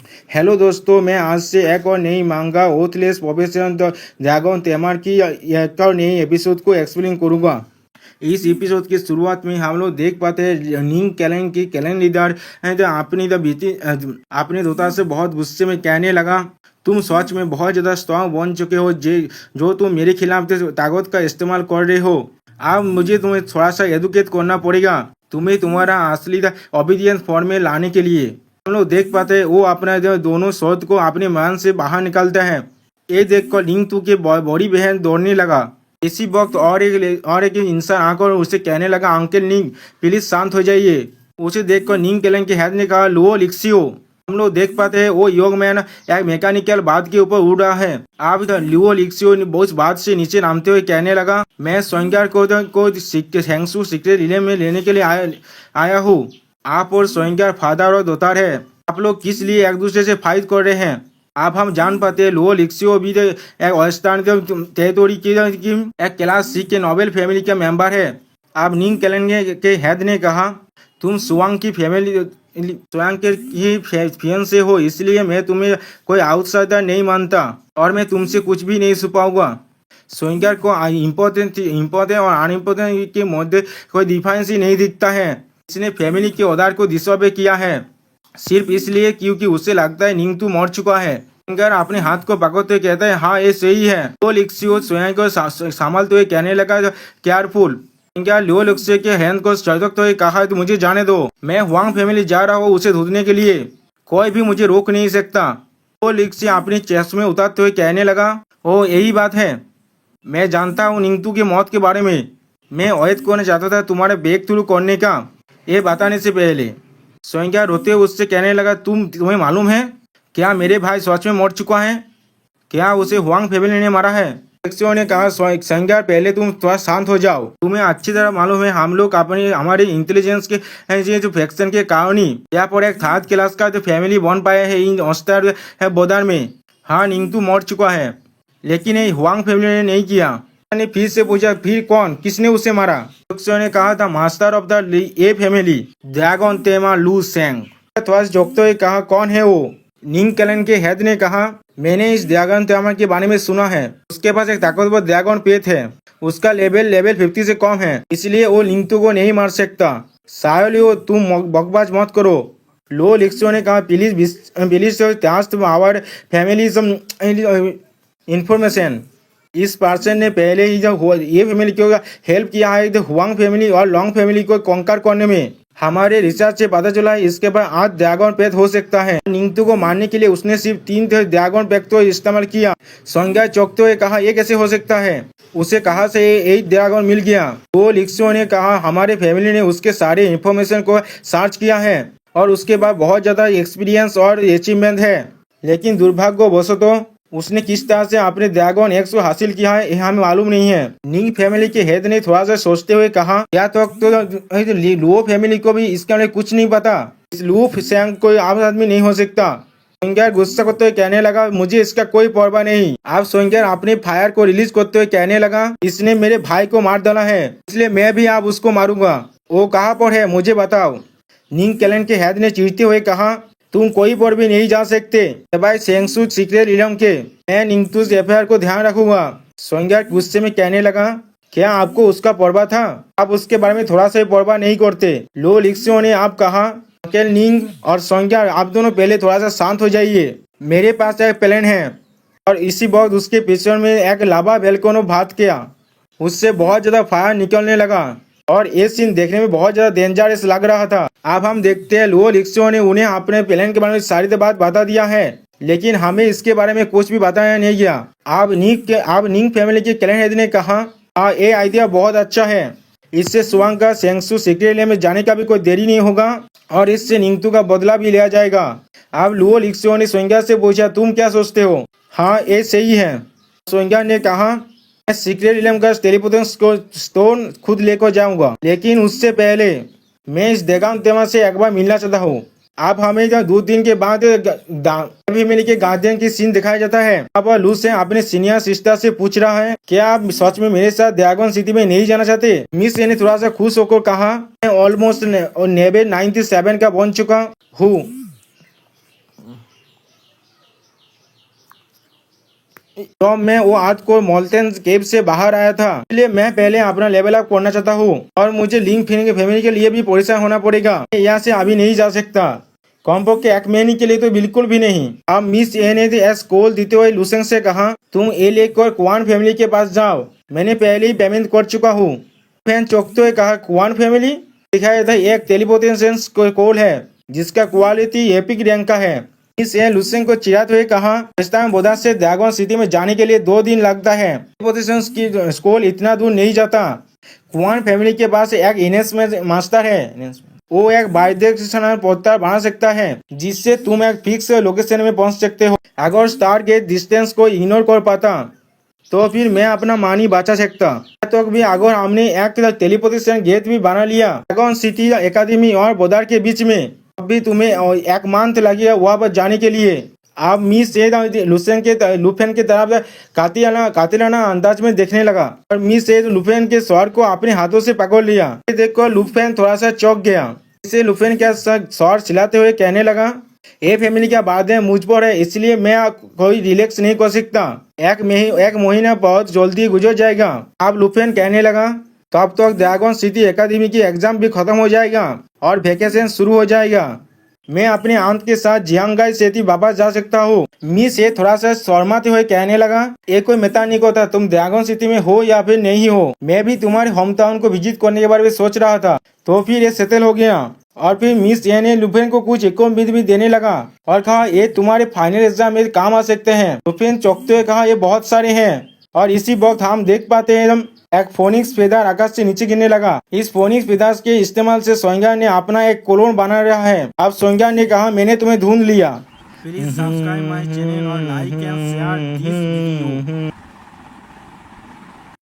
Hello दोस्तों, मैं आज से एक और नई मांगा ओथलेस प्रोफेशन ड्रैगन तेमर की एक और नई एपिसोड को एक्सप्लेन करूंगा। इस एपिसोड की शुरुआत में हम लोग देख पाते हैं निंग कैलन की कैलन लीडर अपने दोता से बहुत गुस्से में कहने लगा, तुम सच में बहुत ज़्यादा स्ट्रांग बन चुके हो जो तुम मेरे खिलाफ ताकत का इस्तेमाल कर रहे हो। अब मुझे तुम्हें थोड़ा सा एजुकेट करना पड़ेगा तुम्हें तुम्हारा असली ओबीडियंस फॉर्म में लाने के लिए। हम लोग देख पाते हैं वो अपना दोनों शब्द को अपने मन से बाहर निकालता है। ये देखकर निंग तू के बड़ी बहन दौड़ने लगा। इसी वक्त और एक इंसान आकर उसे कहने लगा, अंकल निंग प्लीज शांत हो जाइए। उसे देखकर निंग केलन के हेड ने कहा, लुओ लिक्सियो। हम लोग देख पाते हैं वो योग मैन एक मैकेनिकल बात के ऊपर उड़ रहा है। अब लुओ लिक्सियो उस बात से नीचे नामते हुए कहने लगा, मैं स्वयंगार को हैंगसू सीक्रेट रिले में लेने के लिए आया हूँ। आप और स्वयंगार फादर और दोतार है। आप लोग किस लिए एक दूसरे से फाइट कर रहे हैं? अब हम जान पाते हैं लुओ लिक्सियो भी एक वेस्टर्न टेरिटोरी की एक क्लास सी के नोबेल फैमिली का मेंबर है। अब निंग केलन के हेड ने कहा, तुम सुवांग की फियांसे हो, इसलिए मैं तुम्हें कोई आउटसाइडर नहीं मानता और मैं तुमसे कुछ भी नहीं छुपाऊंगा। स्वयंगार को इम्पोर्टेंट और अनइम्पोर्टेंट के मध्य कोई डिफरेंस ही नहीं दिखता है। इसने फैमिली के ओदार को डिसऑबे किया है सिर्फ इसलिए क्योंकि उसे लगता है निंग तू मर चुका है। स्वयंगार अपने हाथ को पकड़ते कहता है, हाँ ये सही है। तो लिक्सियो स्वयं को संभालते हुए कहने लगा, केयरफुल। क्या लियो लिक्सियो के हैंड को चढ़कते हुए कहा, तो मुझे जाने दो, मैं हुआंग फैमिली जा रहा हूँ उसे ढूंढने के लिए, कोई भी मुझे रोक नहीं सकता। तो लिक्सियो अपनी चेस्ट में उतारते हुए कहने लगा, ओ यही बात है, मैं जानता हूँ निंगतू की मौत के बारे में। मैं अवैध करना चाहता था तुम्हारे ब्रेक थ्रू करने का, ये बताने से पहले। स्वयंगार रोते हुए उससे कहने लगा, तुम्हें मालूम है क्या मेरे भाई सच में मर चुका है? क्या उसे हुआंग फैमिली ने मारा है? लिक्सियो ने कहा, स्वयंगार पहले तुम थोड़ा शांत हो जाओ। तुम्हें अच्छी तरह मालूम है हम लोग हमारे इंटेलिजेंस के जो फैक्शन के कारण ही यहाँ पर एक थर्ड क्लास का जो फैमिली बन पाया है इन ऑस्टर है बोदार में। हाँ निंगतू मर चुका है, लेकिन ये हुआंग फैमिली ने नहीं किया। ने फिर से पूछा, फिर कौन, किसने उसे मारा? लिक्सियो ने कहा था, master of the a family dragon तेमा लू सेंग। थोड़ा झोंकते हुए कहा, कौन है वो? निंग केलन के हेड ने कहा, मैंने इस ड्रैगन तेमा के बारे में सुना है। उसके पास एक ताकतवर ड्रैगन पेट है, उसका लेवल 50 से कम है, इसलिए वो निंगतू को नहीं मार सकता। सायोलियो तुम बकवास मत करो। लो लिक्सियो ने कहा, प्लीज आवर फैमिली इंफॉर्मेशन। इस पर्सन ने पहले ही ये फैमिली को हेल्प किया है हुआंग फैमिली और लॉन्ग फैमिली को कॉन्कर करने में। हमारे रिसर्च से पता चला है इसके बाद 8 ड्रैगन पेट हो सकता है। निंगतू को मारने के लिए उसने सिर्फ 3 ड्रैगन पेट तो इस्तेमाल किया। स्वयंगार चौंकते हुए कहा, ये कैसे हो सकता है? उसे कहाँ से 8 ड्रैगन मिल गया? तो लिक्सियो ने कहा, हमारे फैमिली ने उसके सारे इंफॉर्मेशन को सर्च किया है और उसके बाद बहुत ज्यादा एक्सपीरियंस और अचीवमेंट है, लेकिन दुर्भाग्यवशतः उसने किस तरह से अपने ड्रैगन एक्स को हासिल किया है यह हमें मालूम नहीं है। निंग फैमिली के हेड ने थोड़ा सा सोचते हुए कहा, क्या तो लुओ फैमिली को भी इसके बारे में कुछ नहीं पता? इस लुओ सेंग कोई आम आदमी नहीं हो सकता। स्वयंगार गुस्सा करते हुए कहने लगा, मुझे इसका कोई परवाह नहीं। अब स्वयंगार अपने फायर को रिलीज करते हुए कहने लगा, इसने मेरे भाई को मार डाला है, इसलिए मैं भी अब उसको मारूंगा। वो कहाँ पर है मुझे बताओ। निंग केलन के हेड ने चीरते हुए कहा, तुम कोई पर भी नहीं जा सकते भाई सेंगसू सीक्रेट इलम के। मैं निंगतूज एफआईआर को ध्यान रखूंगा। स्वयंगार गुस्से में कहने लगा, क्या आपको उसका परवाह था? आप उसके बारे में थोड़ा सा परवाह नहीं करते। लो लिक्सियो ने आप कहा, अकेल निंग और स्वयंगार आप दोनों पहले थोड़ा सा शांत हो जाइए। मेरे पास एक प्लान है। और इसी वक्त उसके पीछे में एक लावा वेलकोनो भाग किया, उससे बहुत ज्यादा फायर निकलने लगा और ये सीन देखने में बहुत ज्यादा डेंजरस लग रहा था। अब हम देखते हैं लुओ लिक्सियो ने उन्हें अपने प्लान के बारे में सारी बात बता दिया है, लेकिन हमें इसके बारे में कुछ भी बताया नहीं गया। अब निंग फैमिली के क्लैन हेड ने कहा, ये आइडिया बहुत अच्छा है, इससे सुवांग का सेंगसू सीक्रेट रिले में जाने का भी कोई देरी नहीं होगा और इससे निंगतू का बदला भी लिया जाएगा। अब लुओ लिक्सियो ने स्वयंगार से पूछा, तुम क्या सोचते हो? हाँ ये सही है। स्वयंगार ने कहा, मैं सीक्रेट रिलम का टेलीपोर्टेशन स्टोन खुद लेकर जाऊंगा, लेकिन उससे पहले मैं इस ड्रैगन तेमा से एक बार मिलना चाहता हूँ। अब हमें 2 दिन के बाद फैमिली के गार्डियन की सीन दिखाया जाता है। अब लू से अपने सीनियर सिस्टर से पूछ रहा है, क्या आप सच में मेरे साथ ड्रैगन सिटी में नहीं जाना चाहते? मिस ने थोड़ा सा खुश होकर कहा, मैं ऑलमोस्ट लेवल 97 का बन चुका हूँ। तो मैं वो आज को मोल्टन केव से बाहर आया था, इसलिए मैं पहले अपना लेवल अप करना चाहता हूँ और मुझे लिंक फैमिली के लिए भी परेशान होना पड़ेगा। यहाँ से अभी नहीं जा सकता, कमपक्षे एक महीने के लिए तो बिल्कुल भी नहीं। अब मिस ए ने एस कॉल देते हुए लुसेंग से कहा, तुम ए लेकर क्वान फैमिली के पास जाओ, मैंने पहले ही पेमेंट कर चुका हूँ। फैन चौंकते हुए कहा, क्वान फैमिली? दिखाया था एक टेलीपोर्टेशन कॉल है जिसका क्वालिटी एपिक रैंक का है। मिस ए लुसेंग को चिढ़ाते हुए कहा, रास्ता बोदा से ड्रैगन सिटी में जाने के लिए 2 दिन लगता है, टेलीपोर्टेशन की स्कूल इतना दूर नहीं जाता। क्वान फैमिली के पास एक इन्वेस्टमेंट मास्टर है, वो एक बाइडायरेक्शनल पोर्टल बना सकता है जिससे तुम एक फिक्स लोकेशन में पहुंच सकते हो। अगर स्टार गेट डिस्टेंस को इग्नोर कर पाता तो फिर मैं अपना मानी बचा सकता। तो भी अगर हमने एक टेलीपोर्टेशन गेट भी बना लिया ड्रैगन सिटी एकेडमी और बोदार के बीच में, अब भी तुम्हें 1 मंथ लगेगा वहाँ पर जाने के लिए। अब मिस ए लुफेन के तरफ कातिलाना अंदाज में देखने लगा और मिस ए लुफेन के स्वर को अपने हाथों से पकड़ लिया। देखकर लुफेन थोड़ा सा चौंक गया। इसे लुफेन का स्वर चिल्लाते हुए कहने लगा, ए फैमिली का बात है मुझ पर है, इसलिए मैं कोई रिलैक्स नहीं कर सकता। एक महीना बहुत जल्दी गुजर जाएगा। अब लुफेन कहने लगा, तब तक ड्रैगन सिटी एकेडमी की एग्जाम भी खत्म हो जाएगा और वेकेशन शुरू हो जाएगा। मैं अपने आंट के साथ जियांगाई सेती वापस जा सकता हूँ। मिस ये थोड़ा सा शर्माते हुए कहने लगा, ये कोई मेता नहीं होता तुम ड्रैगन सिटी में हो या फिर नहीं हो, मैं भी तुम्हारे होम टाउन को विजिट करने के बारे में सोच रहा था। तो फिर ये सेटल हो गया। और फिर मिस ये ने लुफेन को कुछ इकोनॉमिक भी देने लगा और कहा, ये तुम्हारे फाइनल एग्जाम में काम आ सकते हैं। लुफेन चौंकते हुए कहा, ये बहुत सारे हैं। और इसी वक्त हम देख पाते हैं एक फोनिक्स फेदर आकाश से नीचे गिरने लगा। इस फोनिक्स फेदर के इस्तेमाल से सोंगा ने अपना एक क्लोन बना रहा है। अब सोंगा ने कहा, मैंने तुम्हें ढूंढ लिया। Please subscribe my channel or like and share this video.